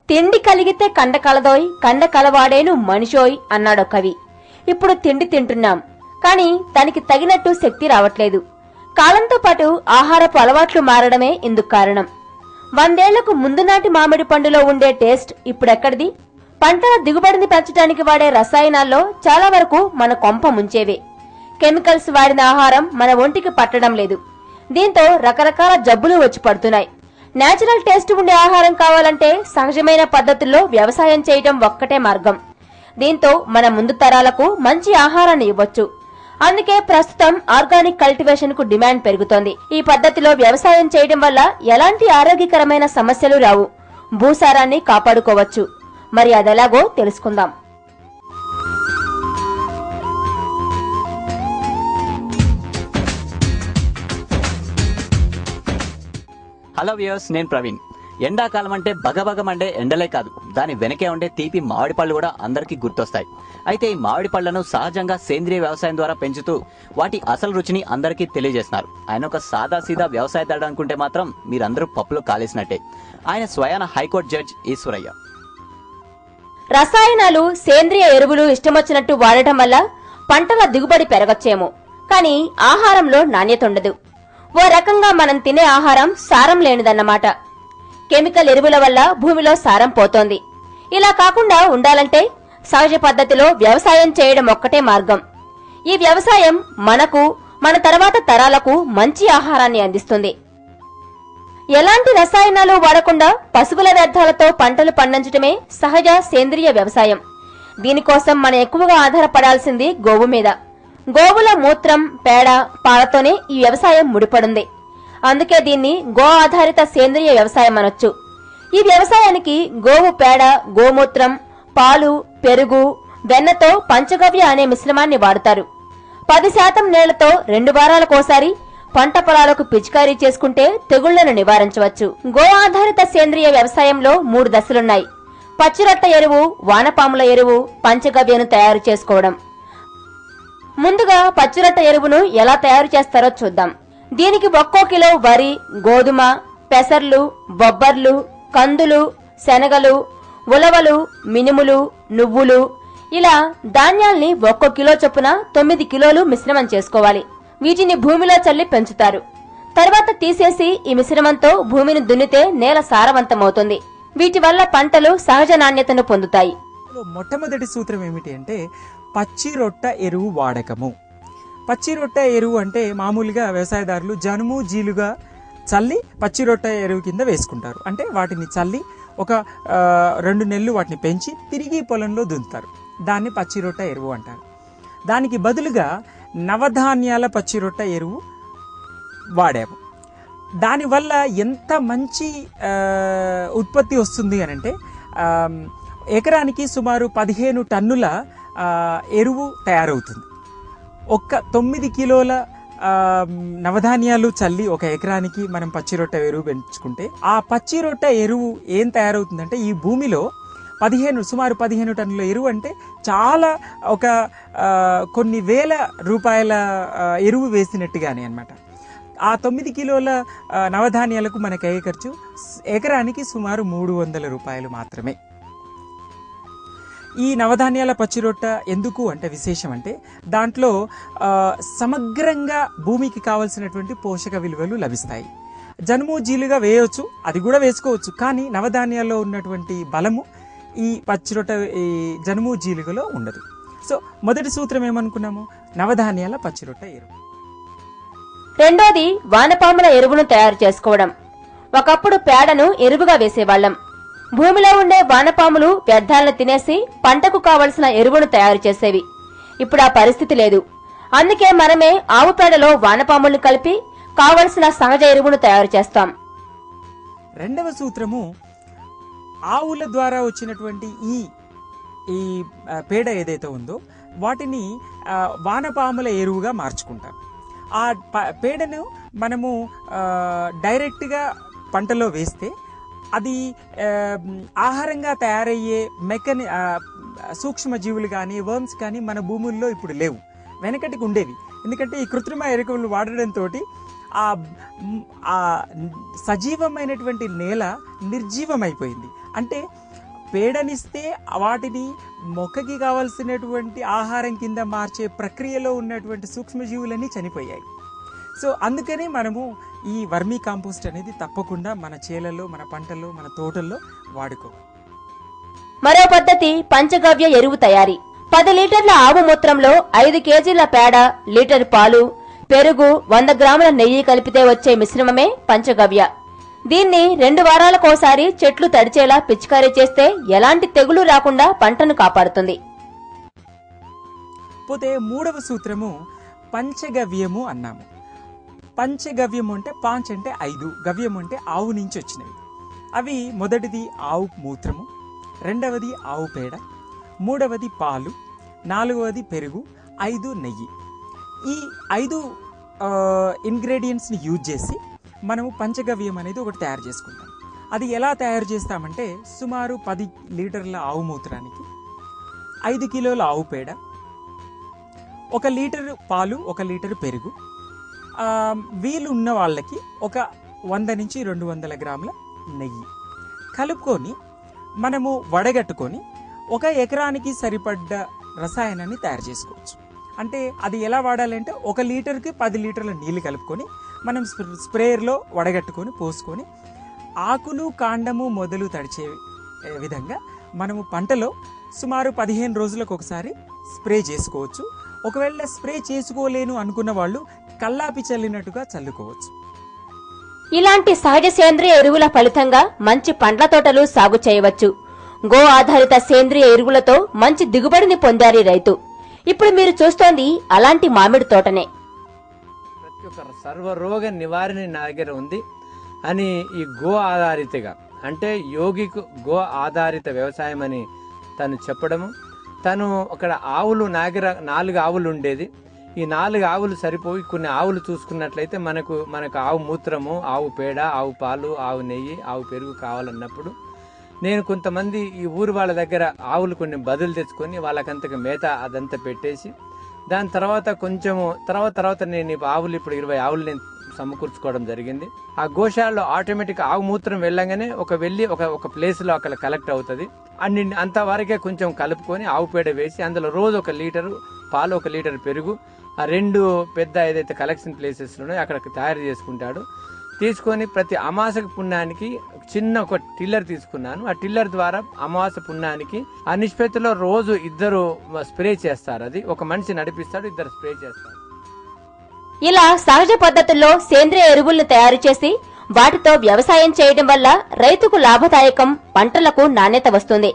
తిండి కలిగితే కండ కలదోయ్, కండ కలవాడేను మనిషోయ్ అన్నాడో కవి. ఇప్పుడు తిండి తింటున్నాం, కానీ దానికి తగినట్టు శక్తి రావట్లేదు. కాలంతో పాటు ఆహారపు అలవాట్లు మారడమే ఇందుకు కారణం. 100 ఏళ్లకు ముందు నాటి మామిడి పండులో ఉండే టేస్ట్ ఇప్పుడెక్కడిది? పంటల దిగుబడిని పెంచడానికి వాడే రసాయనాల్లో చాలా వరకు మన కొంప ముంచేవే. కెమికల్స్ వాడిన ఆహారం మన ఒంటికి పట్టడం లేదు. దీంతో రకరకాల జబ్బులు వచ్చి పడుతున్నాయి. నేచురల్ టేస్ట్ ఉండే ఆహారం కావాలంటే సహజమైన పద్ధతుల్లో వ్యవసాయం చేయడం ఒక్కటే మార్గం. దీంతో మన ముందు తరాలకు మంచి ఆహారాన్ని ఇవ్వచ్చు. అందుకే ప్రస్తుతం ఆర్గానిక్ కల్టివేషన్ కు డిమాండ్ పెరుగుతోంది. ఈ పద్ధతిలో వ్యవసాయం చేయడం వల్ల ఎలాంటి ఆరోగ్యకరమైన సమస్యలు రావు, భూసారాన్ని కాపాడుకోవచ్చు. మరి అదెలాగో తెలుసుకుందాం. హలో వ్యూయర్స్, నేను ప్రవీణ్. ఎండాకాలం అంటే బగబగమండే ఎండలే కాదు, దాని వెనకే ఉండే తీపి మామిడి పళ్ళు కూడా అందరికీ గుర్తొస్తాయి. అయితే ఈ మామిడి పళ్లను సహజంగా సేంద్రియ వ్యవసాయం ద్వారా పెంచుతూ వాటి అసలు రుచిని అందరికీ తెలియజేస్తున్నారు. ఆయన ఒక సాదా సీదా వ్యవసాయదారుడు అనుకుంటే మాత్రం మీరందరూ పప్పులో కాలేసినట్టే. ఆయన స్వయాన హైకోర్టు జడ్జ్ ఈశ్వరయ్య. రసాయనాలు, సేంద్రియ ఎరువులు ఇష్టమొచ్చినట్టు వాడటం వల్ల పంటల దిగుబడి పెరగచ్చేమో, కానీ ఆహారంలో నాణ్యత ఉండదు. ఓ రకంగా మనం తినే ఆహారం సారం లేనిదన్నమాట. కెమికల్ ఎరువుల వల్ల భూమిలో సారం పోతోంది. ఇలా కాకుండా ఉండాలంటే సహజ పద్ధతిలో వ్యవసాయం చేయడం ఒక్కటే మార్గం. ఈ వ్యవసాయం మనకు, మన తర్వాత తరాలకు మంచి ఆహారాన్ని అందిస్తుంది. ఎలాంటి రసాయనాలు వాడకుండా పశువుల వ్యర్థాలతో పంటలు పండించడమే సహజ సేంద్రియ వ్యవసాయం. దీనికోసం మనం ఎక్కువగా ఆధారపడాల్సింది గోవు మీద. గోవుల మూత్రం, పేడ, పాలతోనే ఈ వ్యవసాయం ముడిపడుంది. అందుకే దీన్ని గో ఆధారిత సేంద్రియ వ్యవసాయం అనొచ్చు. ఈ వ్యవసాయానికి గోవు పేడ, గోమూత్రం, పాలు, పెరుగు, వెన్నతో పంచగవ్య అనే మిశ్రమాన్ని వాడుతారు. 10% నీళ్లతో 2 వారాలకోసారి పంట పొలాలకు పిచికారీ చేసుకుంటే తెగుళ్లను నివారించవచ్చు. గో ఆధారిత సేంద్రియ వ్యవసాయంలో 3 దశలున్నాయి. పచ్చిరొట్ట ఎరువు, వానపాముల ఎరువు, పంచగవ్యను తయారు చేసుకోవడం. ముందుగా పచ్చిరొట్ట ఎరువును ఎలా తయారు చేస్తారో చూద్దాం. దీనికి 1 కిలో వరి, గోధుమ, పెసర్లు, బొబ్బర్లు, కందులు, శనగలు, ఉలవలు, మినుములు, నువ్వులు, ఇలా ధాన్యాల్ని 1 కిలో చొప్పున 9 కిలోలు మిశ్రమం చేసుకోవాలి. వీటిని భూమిలో చల్లి పెంచుతారు. తర్వాత తీసేసి ఈ మిశ్రమంతో భూమిని దున్నితే నేల సారవంతమవుతుంది. వీటి వల్ల పంటలు సహజ నాణ్యతను పొందుతాయి. మొట్టమొదటి సూత్రం ఏమిటి అంటే పచ్చి రొట్ట ఎరువు వాడకము. పచ్చి రొట్ట ఎరువు అంటే మామూలుగా వ్యవసాయదారులు జనుము జీలుగా చల్లి పచ్చి రొట్ట ఎరువు కింద వేసుకుంటారు. అంటే వాటిని చల్లి ఒక 2 నెలలు వాటిని పెంచి తిరిగి పొలంలో దున్నుతారు. దాన్ని పచ్చి రొట్ట ఎరువు అంటారు. దానికి బదులుగా నవధాన్యాల పచ్చి రొట్ట ఎరువు వాడాము. దానివల్ల ఎంత మంచి ఉత్పత్తి వస్తుంది అని అంటే ఎకరానికి సుమారు 15 టన్నుల ఎరువు తయారవుతుంది. 9 కిలోల నవధాన్యాలు చల్లి 1 ఎకరానికి మనం పచ్చిరొట్ట ఎరువు పెంచుకుంటే ఆ పచ్చిరొట్ట ఎరువు ఏం తయారవుతుందంటే ఈ భూమిలో సుమారు 15 టన్నుల ఎరువు అంటే చాలా కొన్ని వేల రూపాయల ఎరువు వేసినట్టుగానే అన్నమాట. ఆ 9 కిలోల నవధాన్యాలకు మనకు అయ్యే ఖర్చు ఎకరానికి సుమారు 300 రూపాయలు మాత్రమే. ఈ నవధాన్యాల పచ్చిరొట్ట ఎందుకు అంటే విశేషం అంటే దాంట్లో సమగ్రంగా భూమికి కావలసినటువంటి పోషక విలువలు లభిస్తాయి. జనుము జీలుగా వేయవచ్చు, అది కూడా వేసుకోవచ్చు, కానీ నవధాన్యాల్లో ఉన్నటువంటి బలము ఈ పచ్చిరొట్ట ఈ జనుము జీలుగలో ఉండదు. సో మొదటి సూత్రం ఏమనుకున్నాము, నవధాన్యాల పచ్చిరొట్ట ఎరువు. రెండోది వానపాముల ఎరువును తయారు చేసుకోవడం. ఒకప్పుడు పేడను ఎరువుగా వేసేవాళ్లం. భూమిలో ఉండే వానపాములు వ్యర్థాలను తినేసి పంటకు కావలసిన ఎరువును తయారు చేసేవి. ఇప్పుడు ఆ పరిస్థితి లేదు. అందుకే మనమే ఆవు పేడలో వానపాములను కలిపి కావలసిన సహజ ఎరువును తయారు చేస్తాం. రెండవ సూత్రము ఆవుల ద్వారా వచ్చినటువంటి ఈ పేడ ఏదైతే ఉందో వాటిని వానపాముల ఎరువుగా మార్చుకుంటాం. ఆ పేడను మనము డైరెక్ట్గా పంటలో వేస్తే అది ఆహారంగా తయారయ్యే సూక్ష్మజీవులు కానీ వర్మ్స్ కానీ మన భూముల్లో ఇప్పుడు లేవు, వెనకటికి ఉండేవి. ఎందుకంటే ఈ కృత్రిమ ఎరువులు వాడడంతో ఆ సజీవమైనటువంటి నేల నిర్జీవమైపోయింది. అంటే పేడనిస్తే వాటిని మొక్కకి కావాల్సినటువంటి ఆహారం కింద మార్చే ప్రక్రియలో ఉన్నటువంటి సూక్ష్మజీవులన్నీ చనిపోయాయి. సో అందుకని మనము ఈ వర్మీ కాంపోస్ట్ అనేది తప్పకుండా మన చేలలో, మన పంటల్లో, మన తోటల్లో వాడుకోవాలి. మరో పద్ధతి పంచగవ్య ఎరువు తయారీ. 10 లీటర్ల ఆవు మూత్రంలో 5 కేజీల పేడ, లీటర్ పాలు, పెరుగు, 100 గ్రాముల నెయ్యి కలిపితే వచ్చే మిశ్రమమే పంచగవ్య. దీన్ని 2 వారాలకోసారి చెట్లు తడిచేలా పిచికారీ చేస్తే ఎలాంటి తెగులు రాకుండా పంటను కాపాడుతుంది. పోతే 3వ సూత్రము పంచగవ్యము అన్నాము. పంచగవ్యము అంటే పాంచ్ అంటే 5, గవ్యం అంటే ఆవు నుంచి వచ్చినవి. అవి మొదటిది ఆవు మూత్రము, రెండవది ఆవు పేడ, మూడవది పాలు, 4వది పెరుగు, 5 నెయ్యి. ఈ 5 ఇంగ్రీడియంట్స్ని యూజ్ చేసి మనము పంచగవ్యం అనేది ఒకటి తయారు చేసుకుంటాం. అది ఎలా తయారు చేస్తామంటే సుమారు 10 లీటర్ల ఆవు మూత్రానికి 5 కిలోల ఆవు పేడ, 1 లీటర్ పాలు, 1 లీటర్ పెరుగు, వీలు ఉన్న వాళ్ళకి ఒక 100 నుంచి 200 గ్రాముల నెయ్యి కలుపుకొని మనము వడగట్టుకొని 1 ఎకరానికి సరిపడ్డ రసాయనాన్ని తయారు చేసుకోవచ్చు. అంటే అది ఎలా వాడాలంటే 1 లీటర్కి 10 లీటర్ల నీళ్లు కలుపుకొని మనం స్ప్రేయర్లో వడగట్టుకొని పోసుకొని ఆకులు, కాండము, మొదలు తడిచే విధంగా మనము పంటలో సుమారు 15 రోజులకు ఒకసారి స్ప్రే చేసుకోవచ్చు. ఒకవేళ స్ప్రే చేసుకోలేను అనుకున్న వాళ్ళు కల్లాపి చల్లినట్టుగా చల్లుకోవచ్చు. ఇలాంటి సహజ సేంద్రియ ఎరువుల ఫలితంగా మంచి పండ్ల తోటలు సాగు చేయవచ్చు. గో ఆధారిత సేంద్రియ ఎరువులతో మంచి దిగుబడిని పొందారు రైతు. ఇప్పుడు మీరు చూస్తోంది అలాంటి మామిడి తోటనే. ప్రతి ఒక్క సర్వరోగ నివారణ నా దగ్గర ఉంది అని ఈ గో ఆధారితగా, అంటే యోగికు గో ఆధారిత వ్యవసాయం అని తను చెప్పడము. తను అక్కడ ఆవులు నా దగ్గర 4 ఆవులు ఉండేది. ఈ 4 ఆవులు సరిపోయి కొన్ని ఆవులు చూసుకున్నట్లయితే మనకు ఆవు మూత్రము, ఆవు పేడ, ఆవు పాలు, ఆవు నెయ్యి, ఆవు పెరుగు కావాలన్నప్పుడు నేను కొంతమంది ఈ ఊరు వాళ్ళ దగ్గర ఆవులు కొన్ని బదులు తెచ్చుకొని వాళ్ళకంతగా మేత అదంతా పెట్టేసి దాని తర్వాత కొంచెము తర్వాత నేను ఆవులు ఇప్పుడు 20 ఆవులు నేను సమకూర్చుకోవడం జరిగింది. ఆ గోశాలలో ఆటోమేటిక్ ఆవు మూత్రం వెళ్ళగానే ఒక ప్లేస్ లో అక్కడ కలెక్ట్ అవుతుంది. అంతవరకే కొంచెం కలుపుకొని ఆవు పేడ వేసి అందులో రోజు 1 లీటరు పాలు, 1 లీటర్ పెరుగు, ఆ 2 పెద్ద ఏదైతే కలెక్షన్ ప్లేసెస్ ఉన్నాయో అక్కడ తయారు చేసుకుంటాడు. తీసుకొని ప్రతి అమావాస పుణ్యానికి చిన్న ఒక టిల్లర్ తీసుకున్నాను. ఆ టిల్లర్ ద్వారా అమావాస పుణ్యానికి ఆ నిష్పత్తిలో రోజు 2 స్ప్రే చేస్తారు. అది ఒక మనిషి నడిపిస్తాడు, 2 స్ప్రే చేస్తారు. ఇలా సహజ పద్ధతుల్లో సేంద్రియ ఎరువులను తయారు చేసి వాటితో వ్యవసాయం చేయడం వల్ల రైతుకు లాభదాయకం, పంటలకు నాణ్యత వస్తుంది.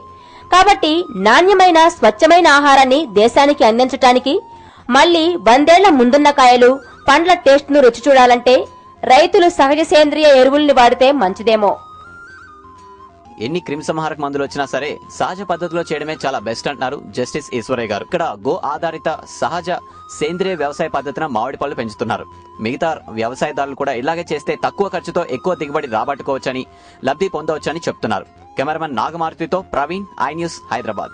కాబట్టి నాణ్యమైన స్వచ్ఛమైన ఆహారాన్ని దేశానికి అందించడానికి మళ్లీ 100 ఏళ్ల ముందున్న కాయలు, పండ్ల టేస్ట్ ను రుచి చూడాలంటే రైతులు సహజ సేంద్రియ ఎరువుల్ని వాడితే మంచిదేమో. ఎన్ని క్రిమిసంహారక మందులు వచ్చినా సరే సహజ పద్ధతిలో చేయడమే చాలా బెస్ట్ అంటున్నారు జస్టిస్ ఈశ్వరయ్య గారు. ఇక్కడ గో ఆధారిత సహజ సేంద్రియ వ్యవసాయ పద్ధతిన మామిడి పళ్ళు పెంచుతున్నారు. మిగతా వ్యవసాయదారులు కూడా ఇలాగే చేస్తే తక్కువ ఖర్చుతో ఎక్కువ దిగుబడి రాబట్టుకోవచ్చని, లబ్ధి పొందవచ్చని చెప్తున్నారు. కెమెరామెన్ నాగమారుతితో ప్రవీణ్, ఐ న్యూస్, హైదరాబాద్.